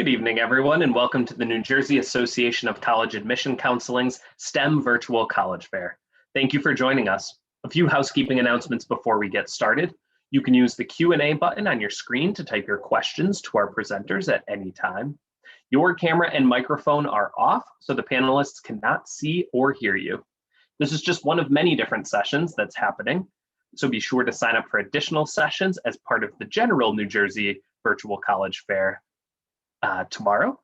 Good evening, everyone, and welcome to the New Jersey Association of College Admission Counseling's STEM Virtual College Fair. Thank you for joining us. A few housekeeping announcements before we get started. You can use the Q&A button on your screen to type your questions to our presenters at any time. Your camera and microphone are off, so the panelists cannot see or hear you. This is just one of many different sessions that's happening, so be sure to sign up for additional sessions as part of the general New Jersey Virtual College Fair tomorrow.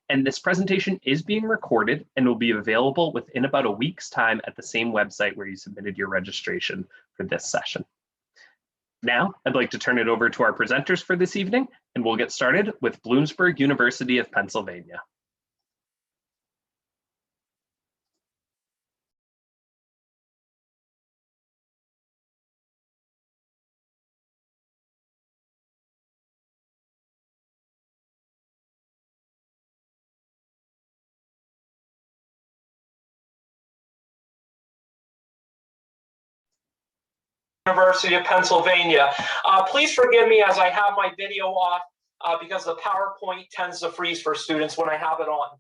And this presentation is being recorded and will be available within about a week's time at the same website where you submitted your registration for this session. Now, I'd like to turn it over to our presenters for this evening, and we'll get started with Bloomsburg University of Pennsylvania. University of Pennsylvania. Please forgive me as I have my video off because the PowerPoint tends to freeze for students when I have it on.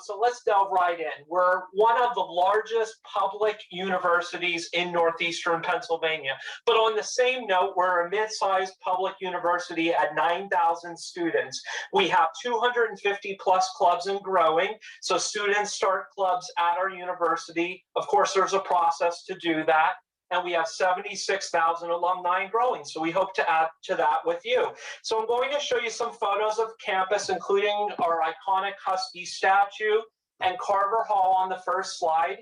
So let's delve right in. We're one of the largest public universities in northeastern Pennsylvania. But on the same note, we're a mid-sized public university at 9,000 students. We have 250 plus clubs and growing. So students start clubs at our university. Of course, there's a process to do that. And we have 76,000 alumni growing. So we hope to add to that with you. So I'm going to show you some photos of campus, including our iconic Husky statue and Carver Hall on the first slide.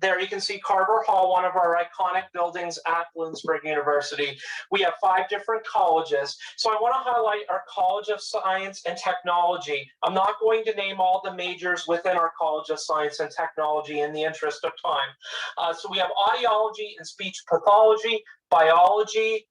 There you can see Carver Hall, one of our iconic buildings at Bloomsburg University. We have 5 different colleges. So I want to highlight our College of Science and Technology. I'm not going to name all the majors within our College of Science and Technology in the interest of time. So we have audiology and speech pathology, biology,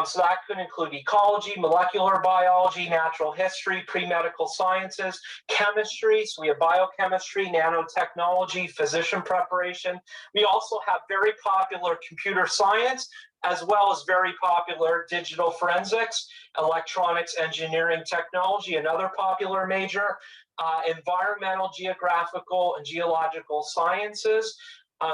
so that could include ecology, molecular biology, natural history, pre-medical sciences, chemistry. So we have biochemistry, nanotechnology, physician preparation. We also have very popular computer science, as well as very popular digital forensics, electronics, engineering, technology, another popular major, environmental, geographical, and geological sciences.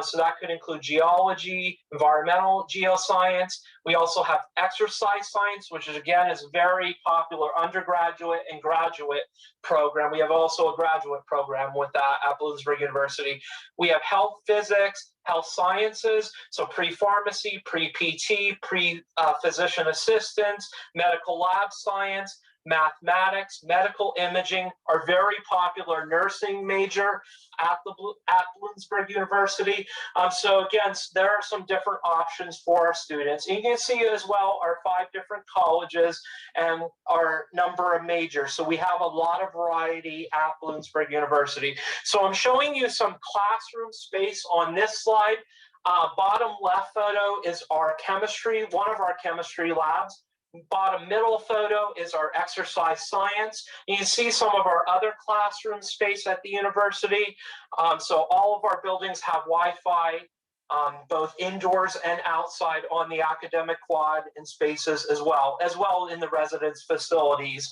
So that could include geology, environmental geoscience. We also have exercise science, which is again is a very popular undergraduate and graduate program. We have also a graduate program with that at Bloomsburg University. We have health physics, health sciences, so pre-pharmacy, pre-PT, pre-physician assistants, medical lab science, mathematics, medical imaging, our very popular nursing major at Bloomsburg University. So again, there are some different options for our students. And you can see as well our 5 different colleges and our number of majors. So we have a lot of variety at Bloomsburg University. So I'm showing you some classroom space on this slide. Bottom left photo is our chemistry, one of our chemistry labs. Bottom middle photo is our exercise science. You can see some of our other classroom space at the university. So all of our buildings have Wi-Fi, both indoors and outside on the academic quad and spaces as well in the residence facilities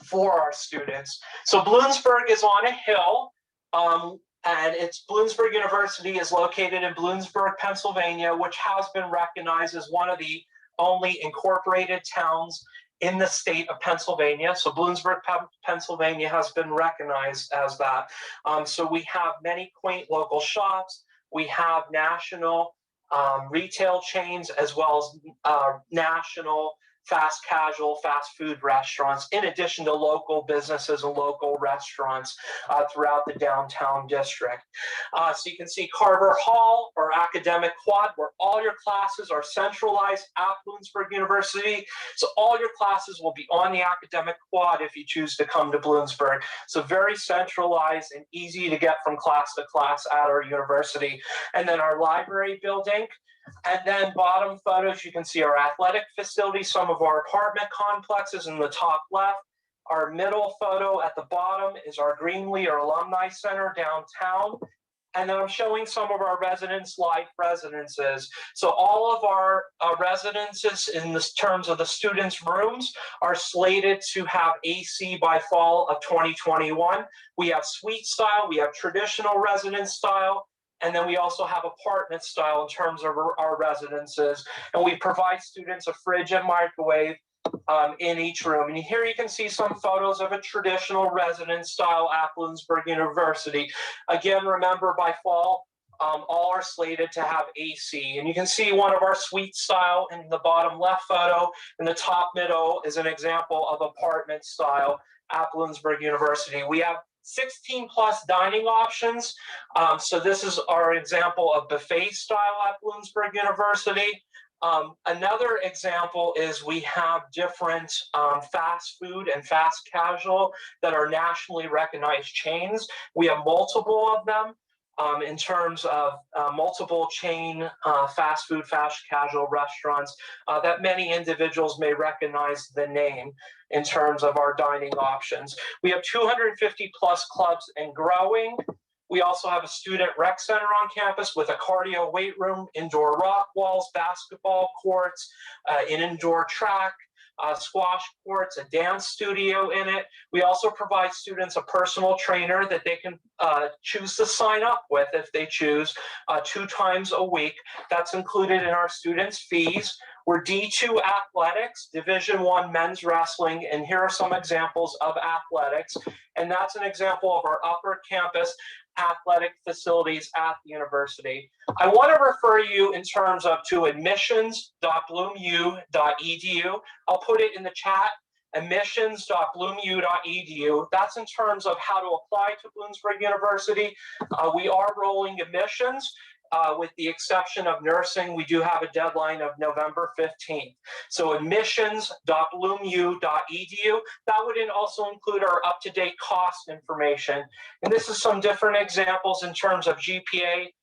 for our students. So Bloomsburg is on a hill. And Bloomsburg University is located in Bloomsburg, Pennsylvania, which has been recognized as one of the only incorporated towns in the state of Pennsylvania. So Bloomsburg, Pennsylvania has been recognized as that. So we have many quaint local shops. We have national retail chains as well as national fast casual, fast food restaurants, in addition to local businesses and local restaurants throughout the downtown district. So you can see Carver Hall, or academic quad, where all your classes are centralized at Bloomsburg University. So all your classes will be on the academic quad if you choose to come to Bloomsburg. So very centralized and easy to get from class to class at our university. And then our library building. And then bottom photos, you can see our athletic facilities, some of our apartment complexes in the top left. Our middle photo at the bottom is our Greenlee or Alumni Center downtown. And then I'm showing some of our residence life residences. So all of our residences in this terms of the students' rooms are slated to have AC by fall of 2021. We have suite style, we have traditional residence style, and then we also have apartment style in terms of our residences. And we provide students a fridge and microwave in each room. And here you can see some photos of a traditional residence style at Bloomsburg University. Again, remember by fall, all are slated to have AC. And you can see one of our suite style in the bottom left photo, and the top middle is an example of apartment style at Bloomsburg University. We have 16 plus dining options. So this is our example of buffet style at Bloomsburg University. Another example is we have different fast food and fast casual that are nationally recognized chains. We have multiple of them in terms of multiple chain fast food, fast casual restaurants that many individuals may recognize the name in terms of our dining options. We have 250 plus clubs and growing. We also have a student rec center on campus with a cardio weight room, indoor rock walls, basketball courts, an indoor track, squash courts, a dance studio in it. We also provide students a personal trainer that they can choose to sign up with if they choose 2 times a week. That's included in our students' fees. We're D2 athletics, Division I men's wrestling, and here are some examples of athletics. And that's an example of our upper campus athletic facilities at the university. I want to refer you in terms of to admissions.bloomu.edu. I'll put it in the chat, admissions.bloomu.edu. That's in terms of how to apply to Bloomsburg University. We are rolling admissions. With the exception of nursing, we do have a deadline of November 15th. So admissions.bloomu.edu. That would also include our up-to-date cost information. And this is some different examples in terms of GPA,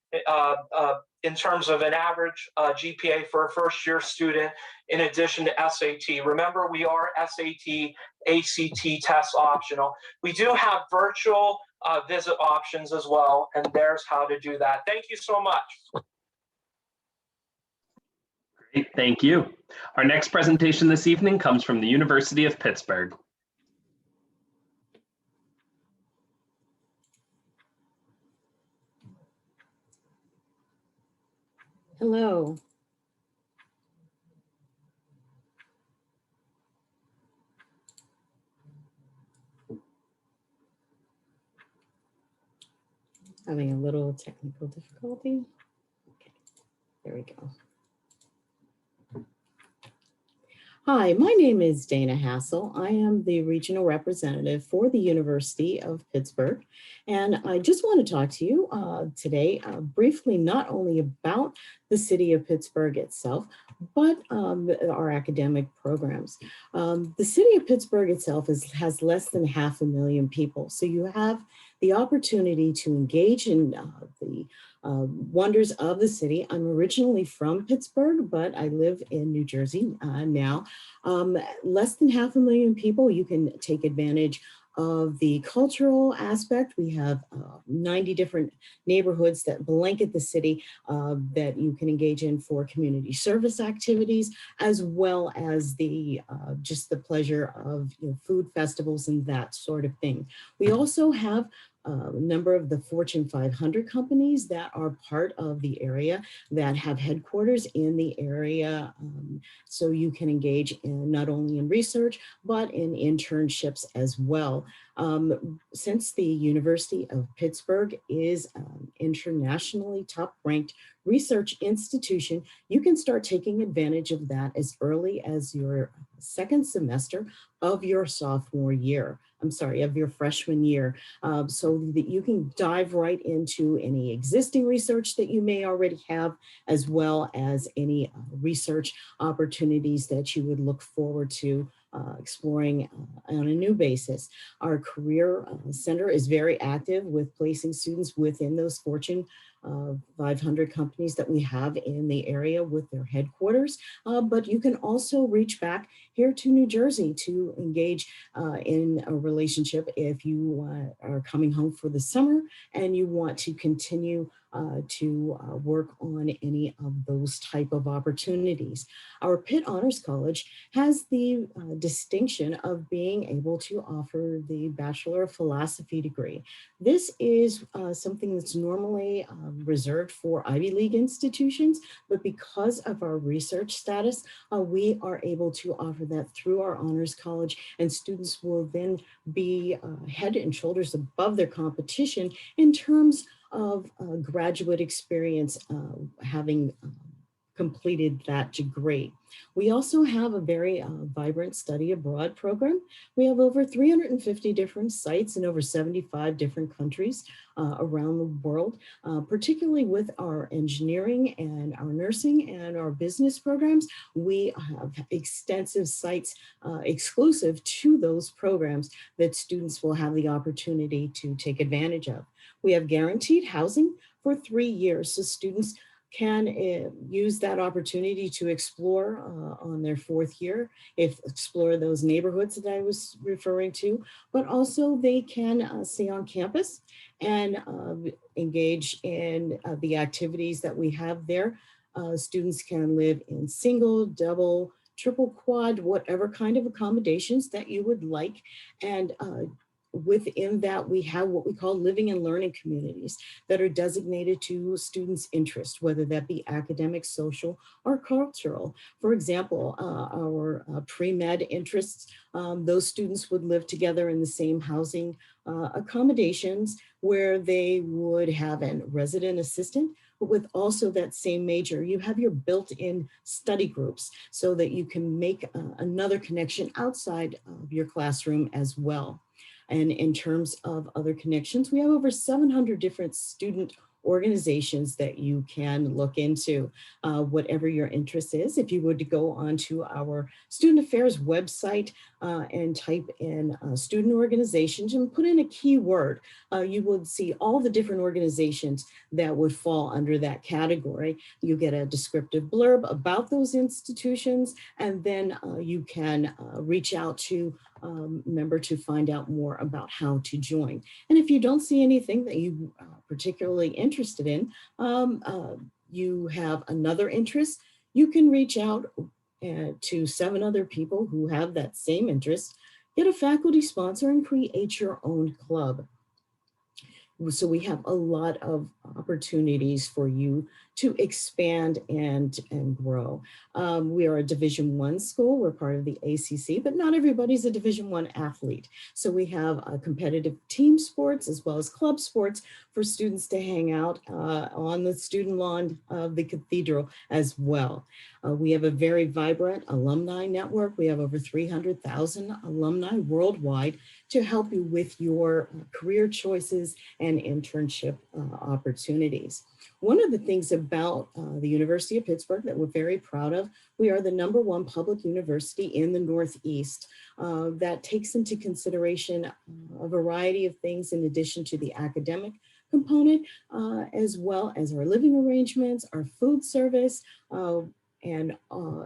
in terms of an average GPA for a first-year student, in addition to SAT. Remember, we are SAT, ACT test optional. We do have virtual visit options as well, and there's how to do that. Thank you so much. Great, thank you. Our next presentation this evening comes from the University of Pittsburgh. Hello. Having a little technical difficulty. Okay, there we go. Hi, my name is Dana Hassel. I am the regional representative for the University of Pittsburgh. And I just want to talk to you today briefly, not only about the city of Pittsburgh itself, but our academic programs. The city of Pittsburgh itself has less than 500,000 people. So you have the opportunity to engage in the wonders of the city. I'm originally from Pittsburgh, but I live in New Jersey now. Less than 500,000 people, you can take advantage of the cultural aspect. We have 90 different neighborhoods that blanket the city that you can engage in for community service activities, as well as the just the pleasure of food festivals and that sort of thing. We also have a number of the Fortune 500 companies that are part of the area that have headquarters in the area. So you can engage in not only in research, but in internships as well. Since the University of Pittsburgh is an internationally top-ranked research institution, you can start taking advantage of that as early as your second semester of your sophomore year. I'm sorry, of your freshman year, so that you can dive right into any existing research that you may already have, as well as any research opportunities that you would look forward to exploring on a new basis. Our Career Center is very active with placing students within those Fortune 500 companies that we have in the area with their headquarters, but you can also reach back here to New Jersey to engage in a relationship if you are coming home for the summer and you want to continue to work on any of those type of opportunities. Our Pitt Honors College has the distinction of being able to offer the Bachelor of Philosophy degree. This is something that's normally reserved for Ivy League institutions, but because of our research status, we are able to offer that through our Honors College, and students will then be head and shoulders above their competition in terms of graduate experience, having completed that degree. We also have a very vibrant study abroad program. We have over 350 different sites in over 75 different countries around the world, particularly with our engineering and our nursing and our business programs. We have extensive sites exclusive to those programs that students will have the opportunity to take advantage of. We have guaranteed housing for 3 years, so students can use that opportunity to explore on their 4th year, explore those neighborhoods that I was referring to, but also they can stay on campus and engage in the activities that we have there. Students can live in single, double, triple, quad, whatever kind of accommodations that you would like. And within that, we have what we call living and learning communities that are designated to students' interests, whether that be academic, social, or cultural. For example, our pre-med interests, those students would live together in the same housing accommodations where they would have a resident assistant, but with also that same major. You have your built-in study groups so that you can make another connection outside of your classroom as well. And in terms of other connections, we have over 700 different student organizations that you can look into, whatever your interest is. If you were to go onto our Student Affairs website and type in student organizations and put in a keyword, you would see all the different organizations that would fall under that category. You get a descriptive blurb about those institutions, and then you can reach out to member to find out more about how to join. And if you don't see anything that you particularly interested in, you have another interest, you can reach out to 7 other people who have that same interest, get a faculty sponsor, and create your own club. So we have a lot of opportunities for you to expand and grow. We are a Division I school. We're part of the ACC, but not everybody's a Division I athlete. So we have competitive team sports as well as club sports for students to hang out on the student lawn of the cathedral as well. We have a very vibrant alumni network. We have over 300,000 alumni worldwide to help you with your career choices and internship opportunities. One of the things about the University of Pittsburgh that we're very proud of, we are the #1 public university in the Northeast that takes into consideration a variety of things in addition to the academic component, as well as our living arrangements, our food service, and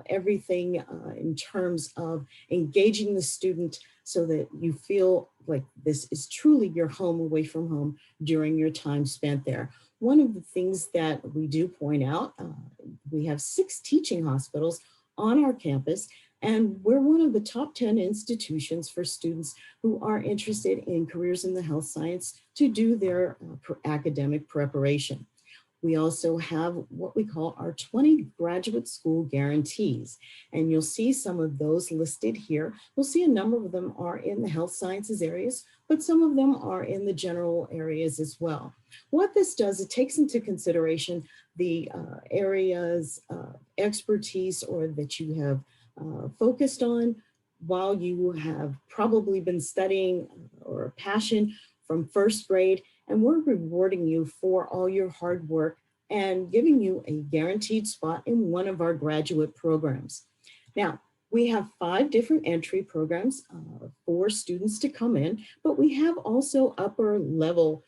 everything in terms of engaging the student so that you feel like this is truly your home away from home during your time spent there. One of the things that we do point out, we have 6 teaching hospitals on our campus, and we're one of the top 10 institutions for students who are interested in careers in the health science to do their academic preparation. We also have what we call our 20 graduate school guarantees, and you'll see some of those listed here. You'll see a number of them are in the health sciences areas, but some of them are in the general areas as well. What this does, it takes into consideration the areas of expertise or that you have focused on while you have probably been studying or a passion from 1st grade, and we're rewarding you for all your hard work and giving you a guaranteed spot in one of our graduate programs. Now, We have 5 different entry programs for students to come in, but we have also upper level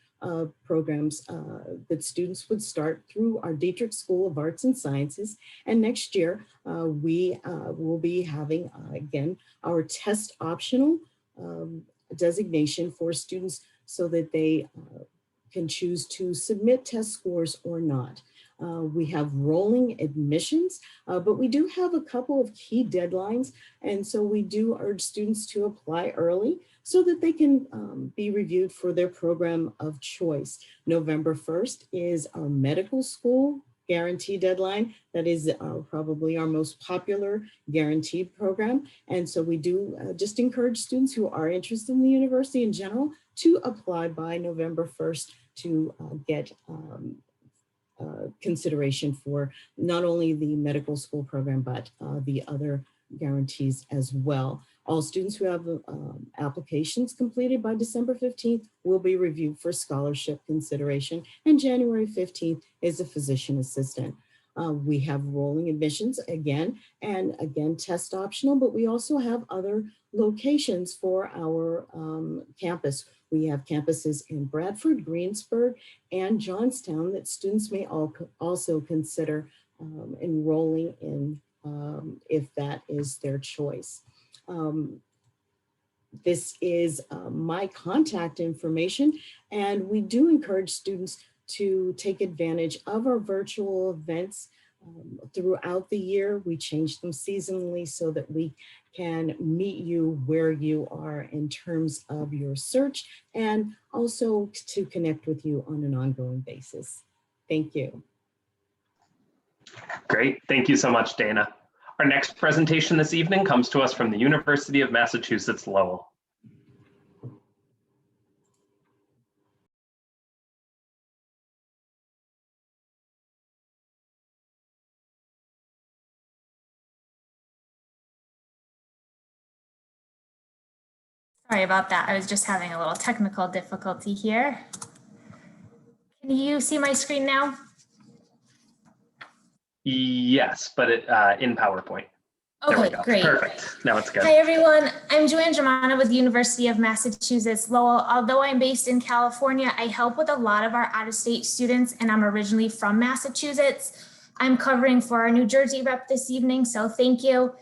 programs that students would start through our Dietrich School of Arts and Sciences. And next year, we will be having, again, our test optional designation for students so that they can choose to submit test scores or not. We have rolling admissions, but we do have a couple of key deadlines. And so we do urge students to apply early so that they can be reviewed for their program of choice. November 1st is our medical school guarantee deadline. That is probably our most popular guaranteed program. And so we do just encourage students who are interested in the university in general to apply by November 1st to get consideration for not only the medical school program, but the other guarantees as well. All students who have applications completed by December 15th will be reviewed for scholarship consideration, and January 15th is a physician assistant. We have rolling admissions again, and again, test optional, but we also have other locations for our campus. We have campuses in Bradford, Greensburg, and Johnstown that students may also consider enrolling in if that is their choice. This is my contact information, and we do encourage students to take advantage of our virtual events throughout the year. We change them seasonally so that we can meet you where you are in terms of your search, and also to connect with you on an ongoing basis. Thank you. Great, thank you so much, Dana. Our next presentation this evening comes to us from the University of Massachusetts Lowell. Sorry about that. I was just having a little technical difficulty here. Can you see my screen now? Yes, but in PowerPoint. Okay, great. Perfect. Now it's good. Hi, everyone. I'm Joanne Germana with the University of Massachusetts Lowell. Although I'm based in California, I help with a lot of our out-of-state students, and I'm originally from Massachusetts. I'm covering for our New Jersey rep this evening, so thank you.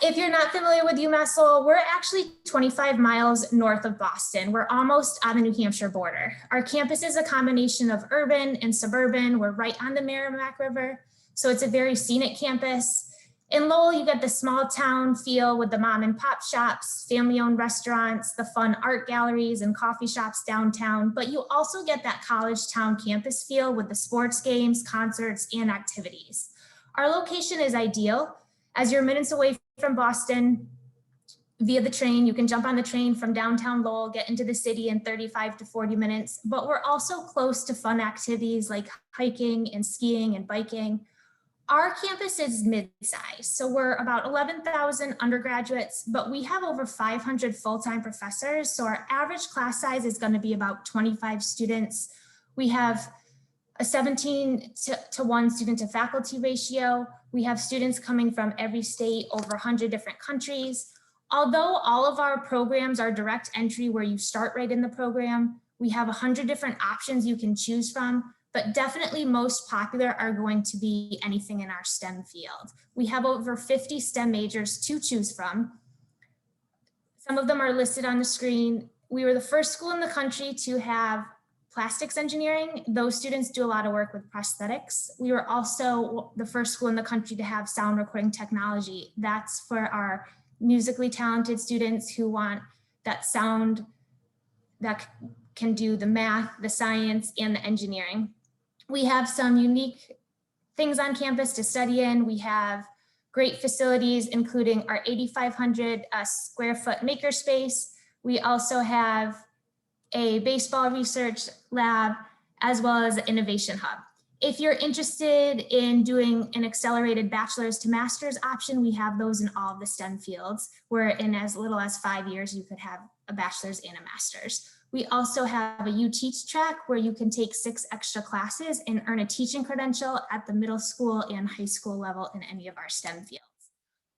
If you're not familiar with UMass Lowell, we're actually 25 miles north of Boston. We're almost on the New Hampshire border. Our campus is a combination of urban and suburban. We're right on the Merrimack River, so it's a very scenic campus. In Lowell, you get the small town feel with the mom and pop shops, family-owned restaurants, the fun art galleries and coffee shops downtown, but you also get that college town campus feel with the sports games, concerts, and activities. Our location is ideal, as you're minutes away from Boston via the train. You can jump on the train from downtown Lowell, get into the city in 35 to 40 minutes, but we're also close to fun activities like hiking and skiing and biking. Our campus is mid-size, so we're about 11,000 undergraduates, but we have over 500 full-time professors, so our average class size is going to be about 25 students. We have a 17 to 1 student to faculty ratio. We have students coming from every state, over 100 different countries. Although all of our programs are direct entry where you start right in the program, we have 100 different options you can choose from, but definitely most popular are going to be anything in our STEM field. We have over 50 STEM majors to choose from. Some of them are listed on the screen. We were the first school in the country to have plastics engineering. Those students do a lot of work with prosthetics. We were also the first school in the country to have sound recording technology. That's for our musically talented students who want that sound that can do the math, the science, and the engineering. We have some unique things on campus to study in. We have great facilities, including our 8,500 square foot makerspace. We also have a baseball research lab, as well as an innovation hub. If you're interested in doing an accelerated bachelor's to master's option, we have those in all of the STEM fields, where in as little as 5 years, you could have a bachelor's and a master's. We also have a You Teach track where you can take 6 extra classes and earn a teaching credential at the middle school and high school level in any of our STEM fields.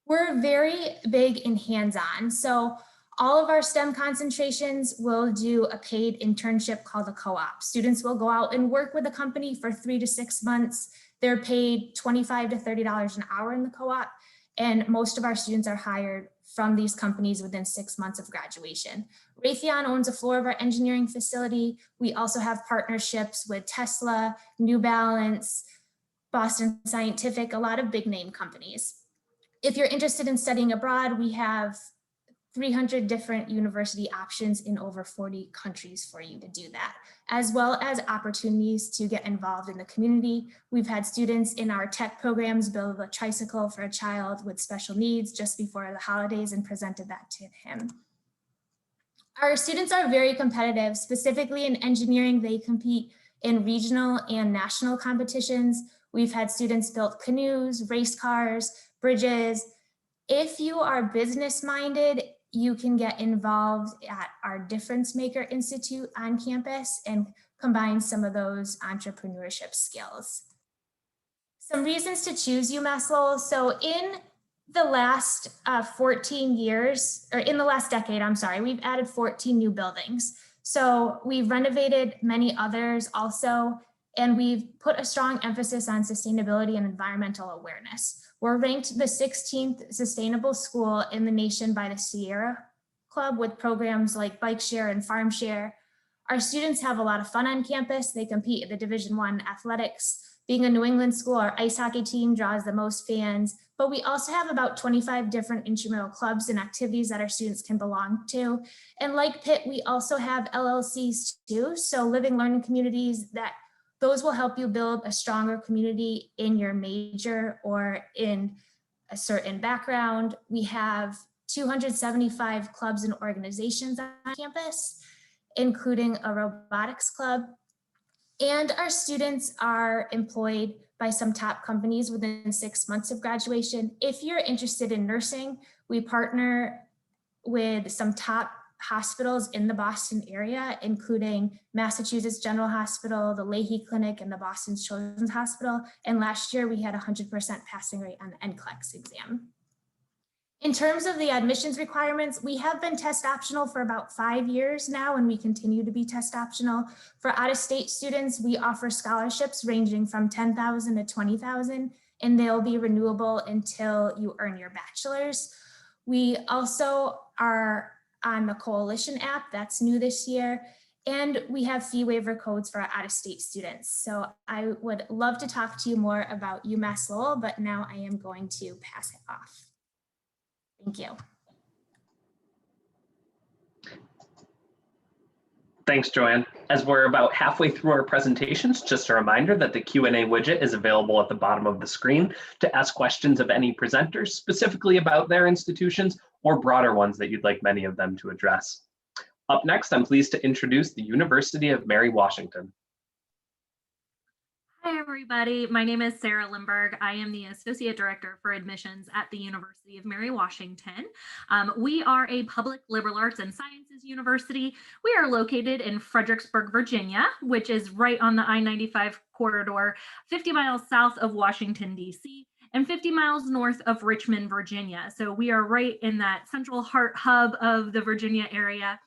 We're very big in hands-on. So all of our STEM concentrations will do a paid internship called a co-op. Students will go out and work with a company for 3 to 6 months. They're paid $25 to $30 an hour in the co-op. And most of our students are hired from these companies within 6 months of graduation. Raytheon owns a floor of our engineering facility. We also have partnerships with Tesla, New Balance, Boston Scientific, a lot of big name companies. If you're interested in studying abroad, we have 300 different university options in over 40 countries for you to do that, as well as opportunities to get involved in the community. We've had students in our tech programs build a tricycle for a child with special needs just before the holidays and presented that to him. Our students are very competitive. Specifically in engineering, they compete in regional and national competitions. We've had students build canoes, race cars, bridges. If you are business minded, you can get involved at our Difference Maker Institute on campus and combine some of those entrepreneurship skills. Some reasons to choose UMass Lowell. So in the last 14 years, or in the last decade, I'm sorry, we've added 14 new buildings. So we've renovated many others also, and we've put a strong emphasis on sustainability and environmental awareness. We're ranked the 16th sustainable school in the nation by the Sierra Club with programs like Bike Share and Farm Share. Our students have a lot of fun on campus. They compete in the Division I athletics. Being a New England school, our ice hockey team draws the most fans, but we also have about 25 different intramural clubs and activities that our students can belong to. And like Pitt, we also have LLCs too. So living learning communities those will help you build a stronger community in your major or in a certain background. We have 275 clubs and organizations on campus, including a robotics club. And our students are employed by some top companies within 6 months of graduation. If you're interested in nursing, we partner with some top hospitals in the Boston area, including Massachusetts General Hospital, the Leahy Clinic, and the Boston Children's Hospital. And last year we had 100% passing rate on the NCLEX exam. In terms of the admissions requirements, we have been test optional for about 5 years now, and we continue to be test optional. For out-of-state students, we offer scholarships ranging from $10,000 to $20,000, and they'll be renewable until you earn your bachelor's. We also are on the Coalition app, that's new this year, and we have fee waiver codes for our out-of-state students. So I would love to talk to you more about UMass Lowell, but now I am going to pass it off. Thank you. Thanks, Joanne. As we're about halfway through our presentations, just a reminder that the Q&A widget is available at the bottom of the screen to ask questions of any presenters, specifically about their institutions or broader ones that you'd like many of them to address. Up next, I'm pleased to introduce the University of Mary Washington. Hi, everybody. My name is Sarah Lindberg. I am the Associate Director for Admissions at the University of Mary Washington. We are a public liberal arts and sciences university. We are located in Fredericksburg, Virginia, which is right on the I-95 corridor, 50 miles south of Washington, D.C., and 50 miles north of Richmond, Virginia. So we are right in that central heart hub of the Virginia area.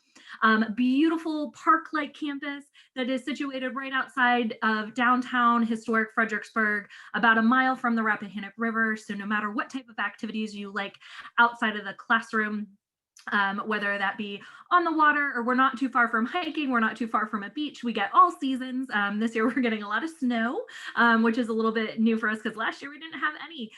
Beautiful park-like campus that is situated right outside of downtown historic Fredericksburg, about a mile from the Rappahannock River. So no matter what type of activities you like outside of the classroom, whether that be on the water, or we're not too far from hiking, we're not too far from a beach, we get all seasons. This year we're getting a lot of snow, which is a little bit new for us because last year we didn't have any.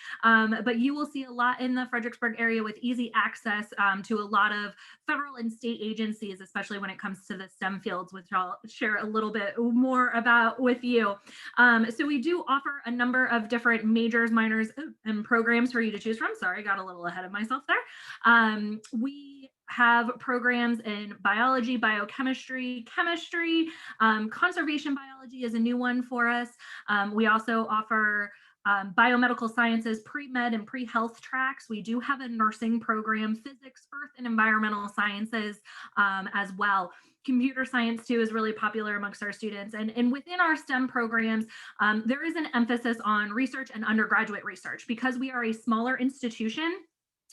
But you will see a lot in the Fredericksburg area with easy access to a lot of federal and state agencies, especially when it comes to the STEM fields, which I'll share a little bit more about with you. So we do offer a number of different majors, minors, and programs for you to choose from. Sorry, got a little ahead of myself there. We have programs in biology, biochemistry, chemistry, conservation biology is a new one for us. We also offer biomedical sciences, pre-med and pre-health tracks. We do have a nursing program, physics, earth and environmental sciences as well. Computer science too is really popular amongst our students. And within our STEM programs, there is an emphasis on research and undergraduate research. Because we are a smaller institution,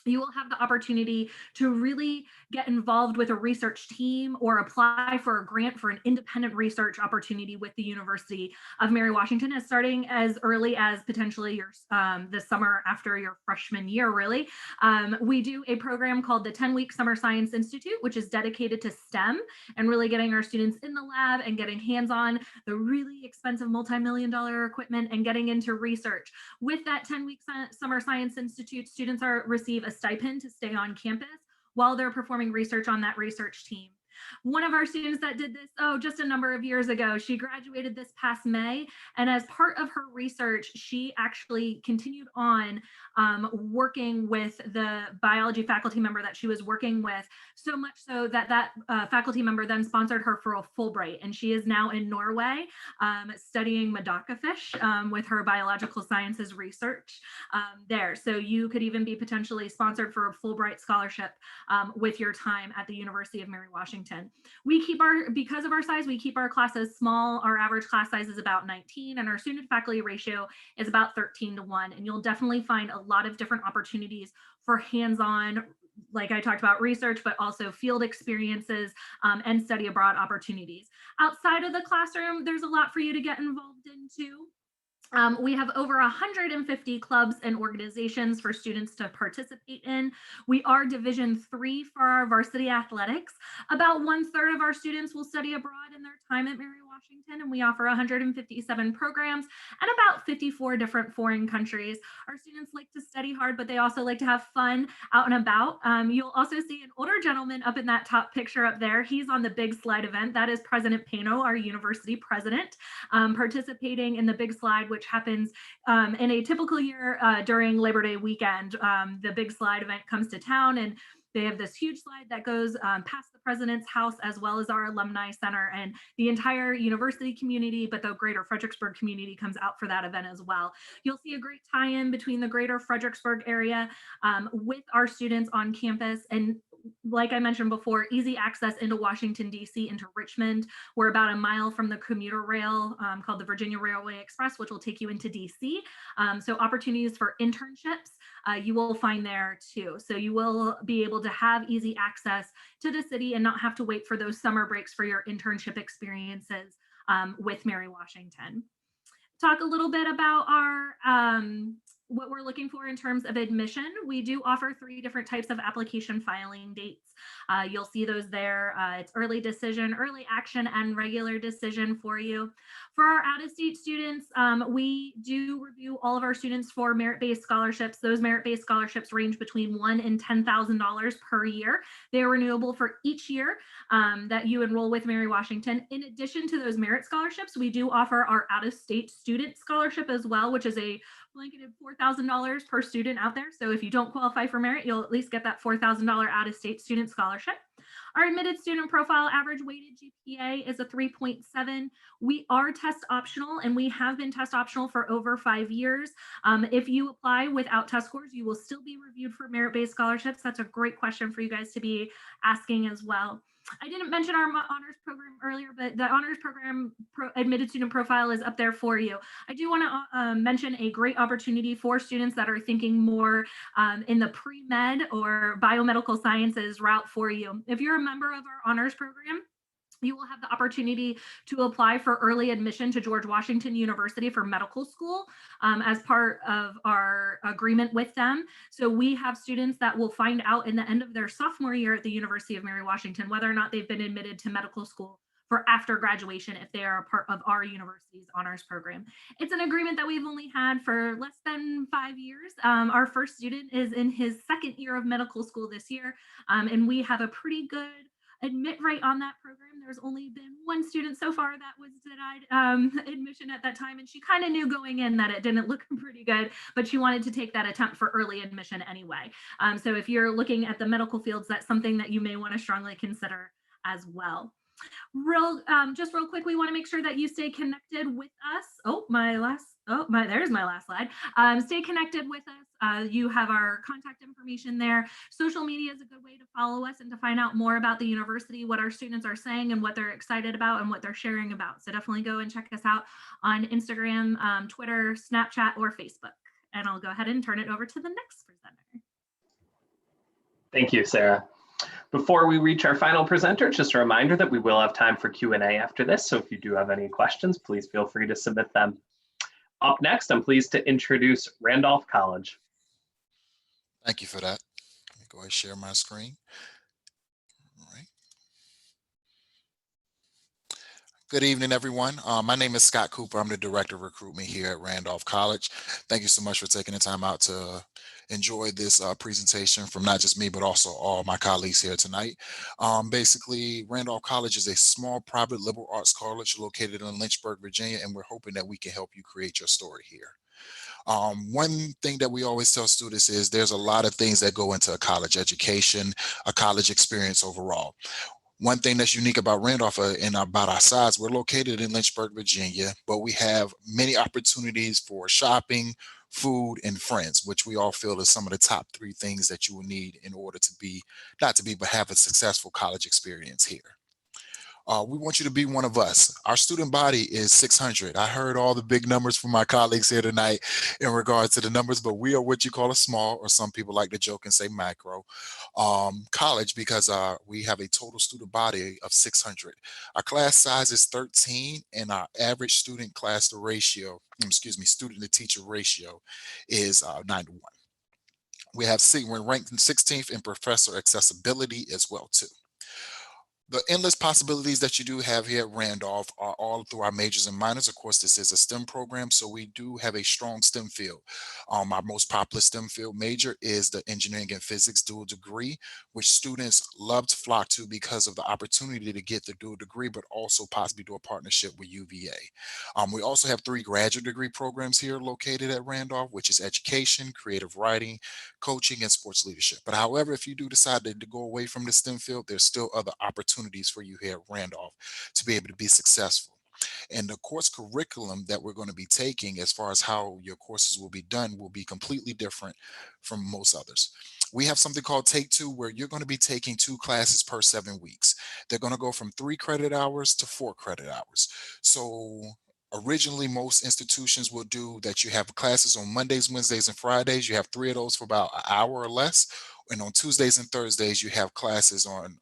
you will have the opportunity to really get involved with a research team or apply for a grant for an independent research opportunity with the University of Mary Washington, as starting as early as potentially your the summer after your freshman year, really. We do a program called the 10-week Summer Science Institute, which is dedicated to STEM and really getting our students in the lab and getting hands-on the really expensive multi-million-dollar equipment and getting into research. With that 10-week Summer Science Institute, students receive a stipend to stay on campus while they're performing research on that research team. One of our students that did this, just a number of years ago, she graduated this past May, and as part of her research, she actually continued on working with the biology faculty member that she was working with, so much so that that faculty member then sponsored her for a Fulbright, and she is now in Norway studying Medaka fish with her biological sciences research there. So you could even be potentially sponsored for a Fulbright scholarship with your time at the University of Mary Washington. We keep because of our size, we keep our classes small. Our average class size is about 19 and our student faculty ratio is about 13-1. And you'll definitely find a lot of different opportunities for hands-on, like I talked about, research, but also field experiences and study abroad opportunities. Outside of the classroom, there's a lot for you to get involved into. We have over 150 clubs and organizations for students to participate in. We are Division III for our varsity athletics. About 1/3 of our students will study abroad in their time at Mary Washington, and we offer 157 programs and about 54 different foreign countries. Our students like to study hard, but they also like to have fun out and about. You'll also see an older gentleman up in that top picture up there. He's on the Big Slide event. That is President Pano, our university president, participating in the Big Slide, which happens in a typical year during Labor Day weekend. The Big Slide event comes to town, and they have this huge slide that goes past the president's house, as well as our alumni center, and the entire university community, but the greater Fredericksburg community comes out for that event as well. You'll see a great tie-in between the greater Fredericksburg area with our students on campus, and like I mentioned before, easy access into Washington, D.C., into Richmond. We're about a mile from the commuter rail called the Virginia Railway Express, which will take you into D.C. So opportunities for internships you will find there too. So you will be able to have easy access to the city and not have to wait for those summer breaks for your internship experiences with Mary Washington. Talk a little bit about our what we're looking for in terms of admission. We do offer 3 different types of application filing dates. You'll see those there. It's early decision, early action, and regular decision for you. For our out-of-state students, we do review all of our students for merit-based scholarships. Those merit-based scholarships range between $1,000 and $10,000 per year. They are renewable for each year that you enroll with Mary Washington. In addition to those merit scholarships, we do offer our out-of-state student scholarship as well, which is a blanketed $4,000 per student out there. So if you don't qualify for merit, you'll at least get that $4,000 out-of-state student scholarship. Our admitted student profile average weighted GPA is a 3.7. We are test optional, and we have been test optional for over 5 years. If you apply without test scores, you will still be reviewed for merit-based scholarships. That's a great question for you guys to be asking as well. I didn't mention our honors program earlier, but the honors program admitted student profile is up there for you. I do want to mention a great opportunity for students that are thinking more in the pre-med or biomedical sciences route for you. If you're a member of our honors program, you will have the opportunity to apply for early admission to George Washington University for medical school as part of our agreement with them. So we have students that will find out in the end of their sophomore year at the University of Mary Washington whether or not they've been admitted to medical school for after graduation if they are a part of our university's honors program. It's an agreement that we've only had for less than 5 years. Our first student is in his 2nd year of medical school this year, and we have a pretty good admit rate on that program. There's only been 1 student so far that was denied admission at that time, and she kind of knew going in that it didn't look pretty good, but she wanted to take that attempt for early admission anyway. So if you're looking at the medical fields, that's something that you may want to strongly consider as well. Just real quick, we want to make sure that you stay connected with us. There's my last slide. Stay connected with us. You have our contact information there. Social media is a good way to follow us and to find out more about the university, what our students are saying and what they're excited about and what they're sharing about. So definitely go and check us out on Instagram, Twitter, Snapchat, or Facebook. And I'll go ahead and turn it over to the next presenter. Thank you, Sarah. Before we reach our final presenter, just a reminder that we will have time for Q&A after this. So if you do have any questions, please feel free to submit them. Up next, I'm pleased to introduce Randolph College. Thank you for that. Let me go ahead and share my screen. All right. Good evening, everyone. My name is Scott Cooper. I'm the Director of Recruitment here at Randolph College. Thank you so much for taking the time out to enjoy this presentation from not just me, but also all my colleagues here tonight. Basically, Randolph College is a small private liberal arts college located in Lynchburg, Virginia, and we're hoping that we can help you create your story here. One thing that we always tell students is there's a lot of things that go into a college education, a college experience overall. One thing that's unique about Randolph and about our size, we're located in Lynchburg, Virginia, but we have many opportunities for shopping, food, and friends, which we all feel is some of the top 3 things that you will need in order to be, not to be, but have a successful college experience here. We want you to be one of us. Our student body is 600. I heard all the big numbers from my colleagues here tonight in regards to the numbers, but we are what you call a small, or some people like to joke and say micro, college, because we have a total student body of 600. Our class size is 13, and our average student class to ratio, student to teacher ratio is 9 to 1. We're ranked 16th in professor accessibility as well too. The endless possibilities that you do have here at Randolph are all through our majors and minors. Of course, this is a STEM program, so we do have a strong STEM field. Our most popular STEM field major is the engineering and physics dual degree, which students love to flock to because of the opportunity to get the dual degree, but also possibly do a partnership with UVA. We also have 3 graduate degree programs here located at Randolph, which is education, creative writing, coaching, and sports leadership. But however, if you do decide to go away from the STEM field, there's still other opportunities for you here at Randolph to be able to be successful. And the course curriculum that we're going to be taking, as far as how your courses will be done, will be completely different from most others. We have something called Take 2, where you're going to be taking 2 classes per 7 weeks. They're going to go from 3 credit hours to 4 credit hours. So originally, most institutions will do that. You have classes on Mondays, Wednesdays, and Fridays. You have 3 of those for about an hour or less. And on Tuesdays and Thursdays, you have classes on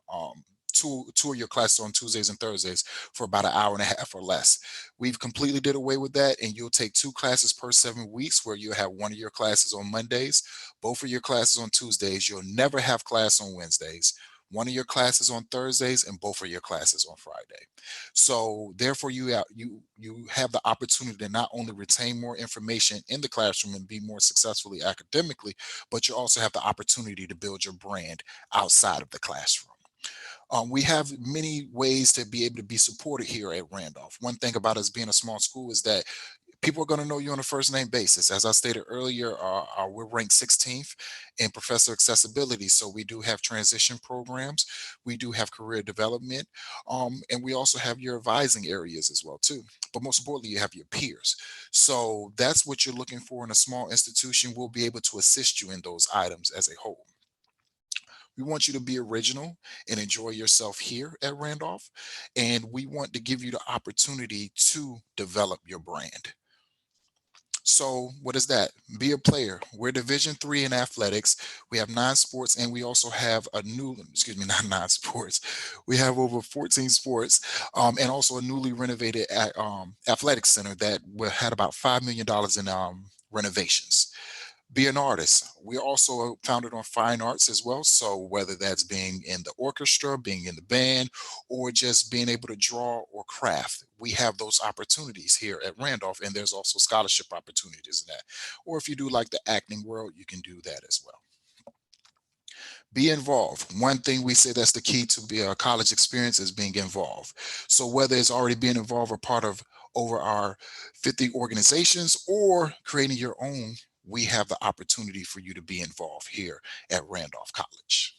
two of your classes on Tuesdays and Thursdays for about an hour and a half or less. We've completely did away with that, and you'll take 2 classes per 7 weeks, where you have one of your classes on Mondays, both of your classes on Tuesdays. You'll never have class on Wednesdays, one of your classes on Thursdays, and both of your classes on Friday. So therefore, you have the opportunity to not only retain more information in the classroom and be more successfully academically, but you also have the opportunity to build your brand outside of the classroom. We have many ways to be able to be supported here at Randolph. One thing about us being a small school is that people are going to know you on a first name basis. As I stated earlier, we're ranked 16th in professor accessibility. So we do have transition programs. We do have career development. And we also have your advising areas as well too. But most importantly, you have your peers. So that's what you're looking for in a small institution. We'll be able to assist you in those items as a whole. We want you to be original and enjoy yourself here at Randolph. And we want to give you the opportunity to develop your brand. So what is that? Be a player. We're Division III in athletics. We have 9 sports, and we also have a new, not 9 sports. We have over 14 sports, and also a newly renovated athletic center that had about $5 million in renovations. Be an artist. We're also founded on fine arts as well. So whether that's being in the orchestra, being in the band, or just being able to draw or craft, we have those opportunities here at Randolph, and there's also scholarship opportunities in that. Or if you do like the acting world, you can do that as well. Be involved. One thing we say that's the key to be a college experience is being involved. So whether it's already being involved or part of over our 50 organizations or creating your own, we have the opportunity for you to be involved here at Randolph College.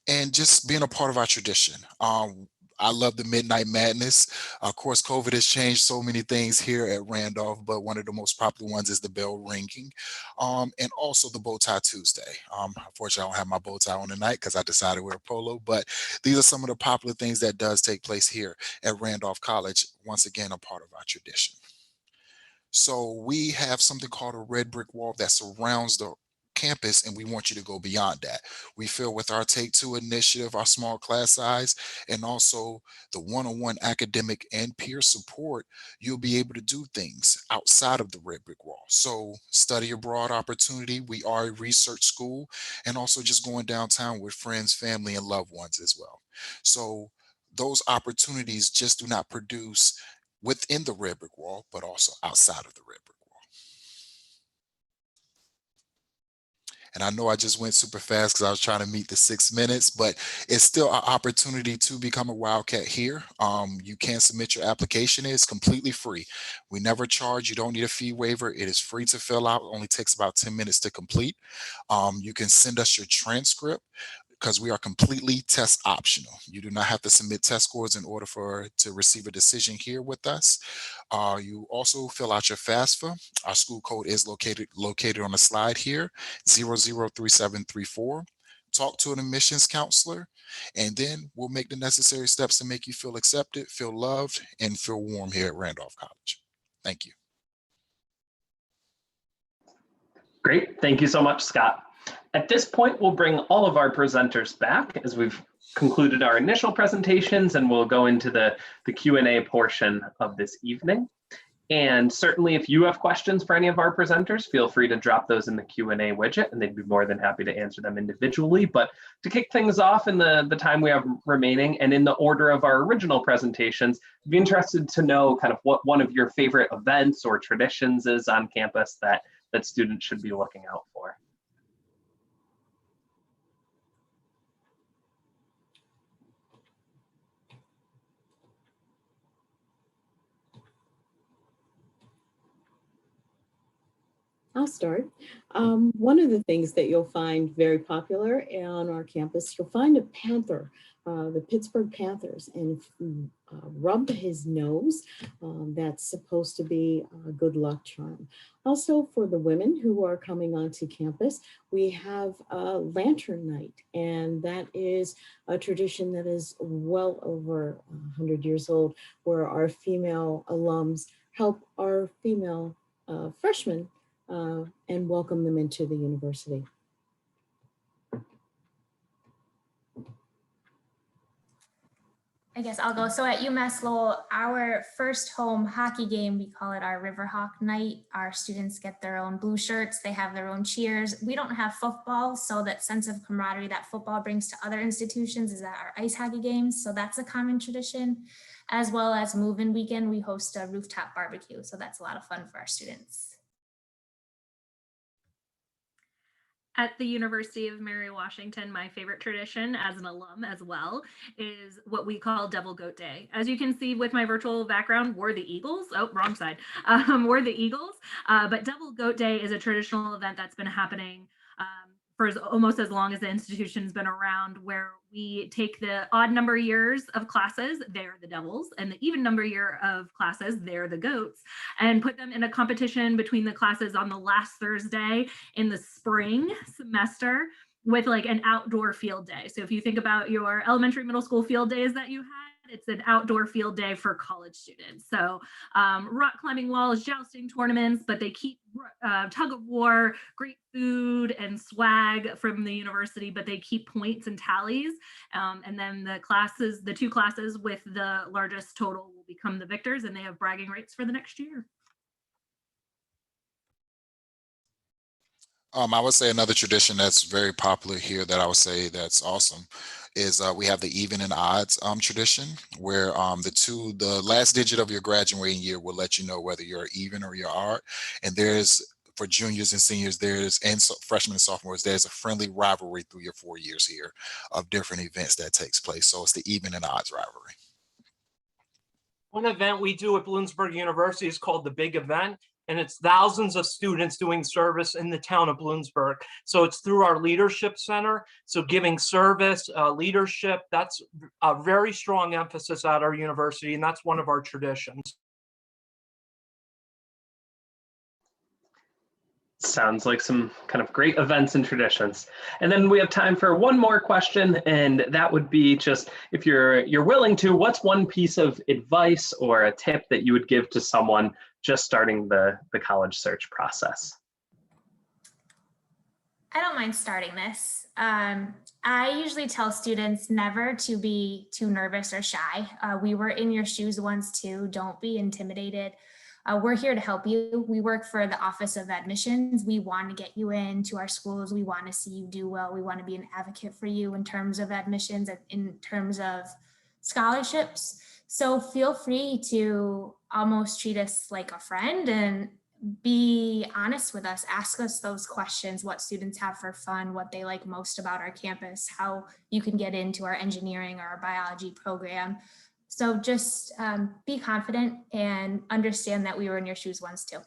And just being a part of our tradition. I love the Midnight Madness. Of course, COVID has changed so many things here at Randolph, but one of the most popular ones is the bell ringing, and also the Bow Tie Tuesday. Unfortunately, I don't have my bow tie on tonight because I decided to wear a polo, but these are some of the popular things that does take place here at Randolph College. Once again, a part of our tradition. So we have something called a red brick wall that surrounds the campus, and we want you to go beyond that. We feel with our Take Two initiative, our small class size, and also the one-on-one academic and peer support, you'll be able to do things outside of the red brick wall. So study abroad opportunity. We are a research school, and also just going downtown with friends, family, and loved ones as well. So those opportunities just do not produce within the red brick wall, but also outside of the red brick wall. And I know I just went super fast because I was trying to meet the 6 minutes, but it's still an opportunity to become a Wildcat here. You can submit your application. It's completely free. We never charge. You don't need a fee waiver. It is free to fill out. It only takes about 10 minutes to complete. You can send us your transcript, because we are completely test optional. You do not have to submit test scores in order to receive a decision here with us. You also fill out your FAFSA. Our school code is located on the slide here, 003734. Talk to an admissions counselor, and then we'll make the necessary steps to make you feel accepted, feel loved, and feel warm here at Randolph College. Thank you. Great, thank you so much, Scott. At this point, we'll bring all of our presenters back as we've concluded our initial presentations, and we'll go into the Q&A portion of this evening. And certainly if you have questions for any of our presenters, feel free to drop those in the Q&A widget, and they'd be more than happy to answer them individually. But to kick things off in the time we have remaining, and in the order of our original presentations, I'd be interested to know kind of what one of your favorite events or traditions is on campus that students should be looking out for. I'll start. One of the things that you'll find very popular on our campus, you'll find a panther, the Pittsburgh Panthers, and if you rub his nose, that's supposed to be a good luck charm. Also, for the women who are coming onto campus, we have a lantern night, and that is a tradition that is well over 100 years old, where our female alums help our female freshmen and welcome them into the university. I guess I'll go. So at UMass Lowell, our first home hockey game, we call it our Riverhawk night. Our students get their own blue shirts. They have their own cheers. We don't have football, so that sense of camaraderie that football brings to other institutions is at our ice hockey games. So that's a common tradition. As well as move-in weekend, we host a rooftop barbecue. So that's a lot of fun for our students. At the University of Mary Washington, my favorite tradition as an alum as well is what we call Devil Goat Day. As you can see with my virtual background, we're the Eagles. Oh, wrong side. We're the Eagles. But Devil Goat Day is a traditional event that's been happening for almost as long as the institution's been around, where we take the odd number years of classes, they're the Devils, and the even number year of classes, they're the Goats, and put them in a competition between the classes on the last Thursday in the spring semester with like an outdoor field day. So if you think about your elementary, middle school field days that you had, it's an outdoor field day for college students. So rock climbing walls, jousting tournaments, but they keep tug of war, great food and swag from the university, but they keep points and tallies. And then the two classes with the largest total will become the victors, and they have bragging rights for the next year. I would say another tradition that's very popular here that I would say that's awesome is we have the even and odds tradition, where the last digit of your graduating year will let you know whether you're even or you're odd. And there's, for juniors and seniors, and freshmen and sophomores, there's a friendly rivalry through your 4 years here of different events that takes place. So it's the even and odds rivalry. One event we do at Bloomsburg University is called the Big Event, and it's thousands of students doing service in the town of Bloomsburg. So it's through our leadership center. So giving service, leadership, that's a very strong emphasis at our university, and that's one of our traditions. Sounds like some kind of great events and traditions. And then we have time for one more question, and that would be just, if you're willing to, what's one piece of advice or a tip that you would give to someone just starting the college search process? I don't mind starting this. I usually tell students never to be too nervous or shy. We were in your shoes once too. Don't be intimidated. We're here to help you. We work for the Office of Admissions. We want to get you into our schools. We want to see you do well. We want to be an advocate for you in terms of admissions and in terms of scholarships. So feel free to almost treat us like a friend and be honest with us. Ask us those questions, what students have for fun, what they like most about our campus, how you can get into our engineering or our biology program. So just be confident and understand that we were in your shoes once too.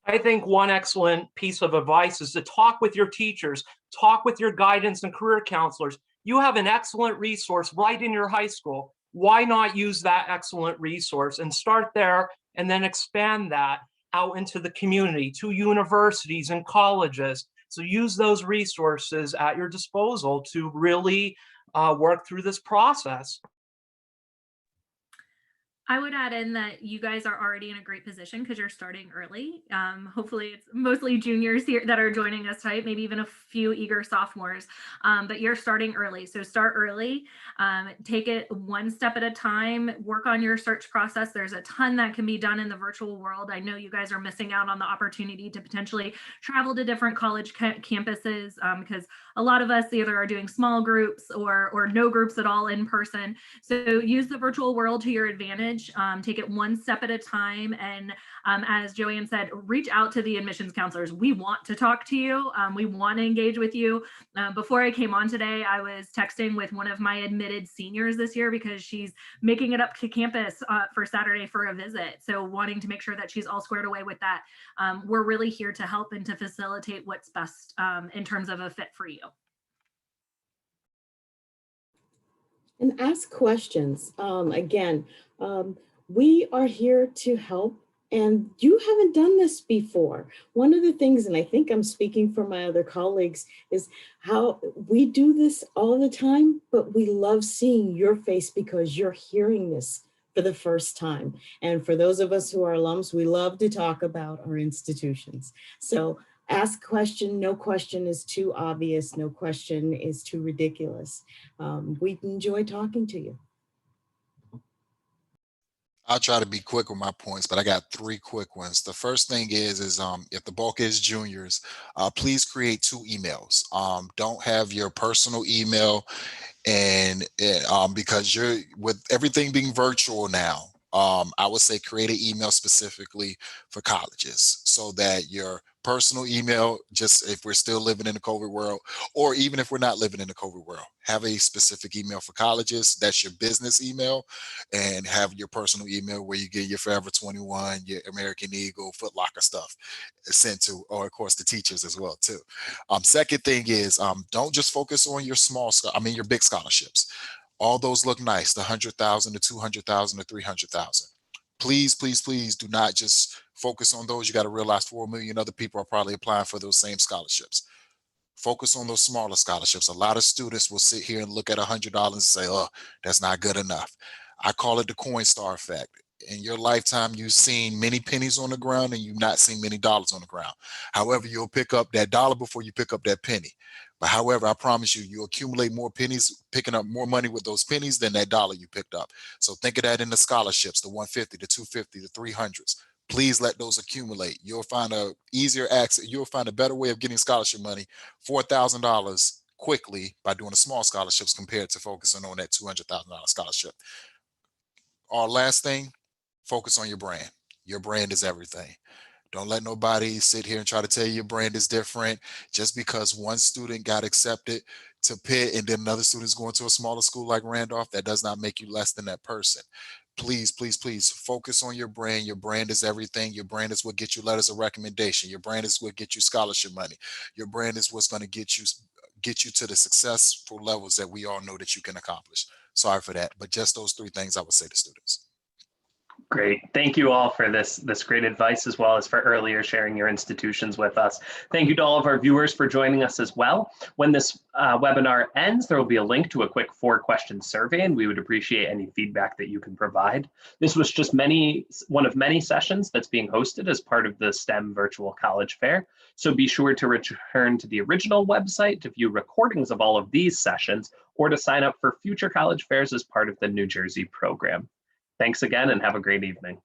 I think one excellent piece of advice is to talk with your teachers, talk with your guidance and career counselors. You have an excellent resource right in your high school. Why not use that excellent resource and start there and then expand that out into the community, to universities and colleges? So use those resources at your disposal to really work through this process. I would add in that you guys are already in a great position because you're starting early. Hopefully it's mostly juniors here that are joining us tonight, maybe even a few eager sophomores, but you're starting early. So start early, take it one step at a time, work on your search process. There's a ton that can be done in the virtual world. I know you guys are missing out on the opportunity to potentially travel to different college campuses because a lot of us either are doing small groups or no groups at all in person. So use the virtual world to your advantage. Take it one step at a time. And as Joanne said, reach out to the admissions counselors. We want to talk to you. We want to engage with you. Before I came on today, I was texting with one of my admitted seniors this year because she's making it up to campus for Saturday for a visit. So wanting to make sure that she's all squared away with that. We're really here to help and to facilitate what's best in terms of a fit for you. And ask questions. We are here to help, and you haven't done this before. One of the things, and I think I'm speaking for my other colleagues, is how we do this all the time, but we love seeing your face because you're hearing this for the first time. And for those of us who are alums, we love to talk about our institutions. So ask question. No question is too obvious. No question is too ridiculous. We enjoy talking to you. I'll try to be quick with my points, but I got 3 quick ones. The first thing is if the bulk is juniors, please create 2 emails. Don't have your personal email, and because you're with everything being virtual now, I would say create an email specifically for colleges so that your personal email, just if we're still living in the COVID world, or even if we're not living in the COVID world, have a specific email for colleges. That's your business email, and have your personal email where you get your Forever 21, your American Eagle, Foot Locker stuff sent to, or of course the teachers as well too. Second thing is don't just focus on your your big scholarships. All those look nice, the 100,000, the 200,000, the 300,000. Please, please, please do not just focus on those. You got to realize 4 million other people are probably applying for those same scholarships. Focus on those smaller scholarships. A lot of students will sit here and look at $100 and say, oh, that's not good enough. I call it the Coinstar effect. In your lifetime, you've seen many pennies on the ground and you've not seen many dollars on the ground. However, you'll pick up that dollar before you pick up that penny. But however, I promise you, you accumulate more pennies, picking up more money with those pennies than that dollar you picked up. So think of that in the scholarships, the 150, the 250, the 300s. Please let those accumulate. You'll find a easier access. You'll find a better way of getting scholarship money, $4,000 quickly by doing the small scholarships compared to focusing on that $200,000 scholarship. Our last thing, focus on your brand. Your brand is everything. Don't let nobody sit here and try to tell you your brand is different. Just because one student got accepted to Pitt and then another student is going to a smaller school like Randolph, that does not make you less than that person. Please, please, please focus on your brand. Your brand is everything. Your brand is what gets you letters of recommendation. Your brand is what gets you scholarship money. Your brand is what's going to get you to the successful levels that we all know that you can accomplish. Sorry for that, but just those 3 things I would say to students. Great. Thank you all for this great advice, as well as for earlier sharing your institutions with us. Thank you to all of our viewers for joining us as well. When this webinar ends, there will be a link to a quick 4-question survey, and we would appreciate any feedback that you can provide. This was just one of many sessions that's being hosted as part of the STEM Virtual College Fair. So be sure to return to the original website to view recordings of all of these sessions, or to sign up for future college fairs as part of the New Jersey program. Thanks again and have a great evening.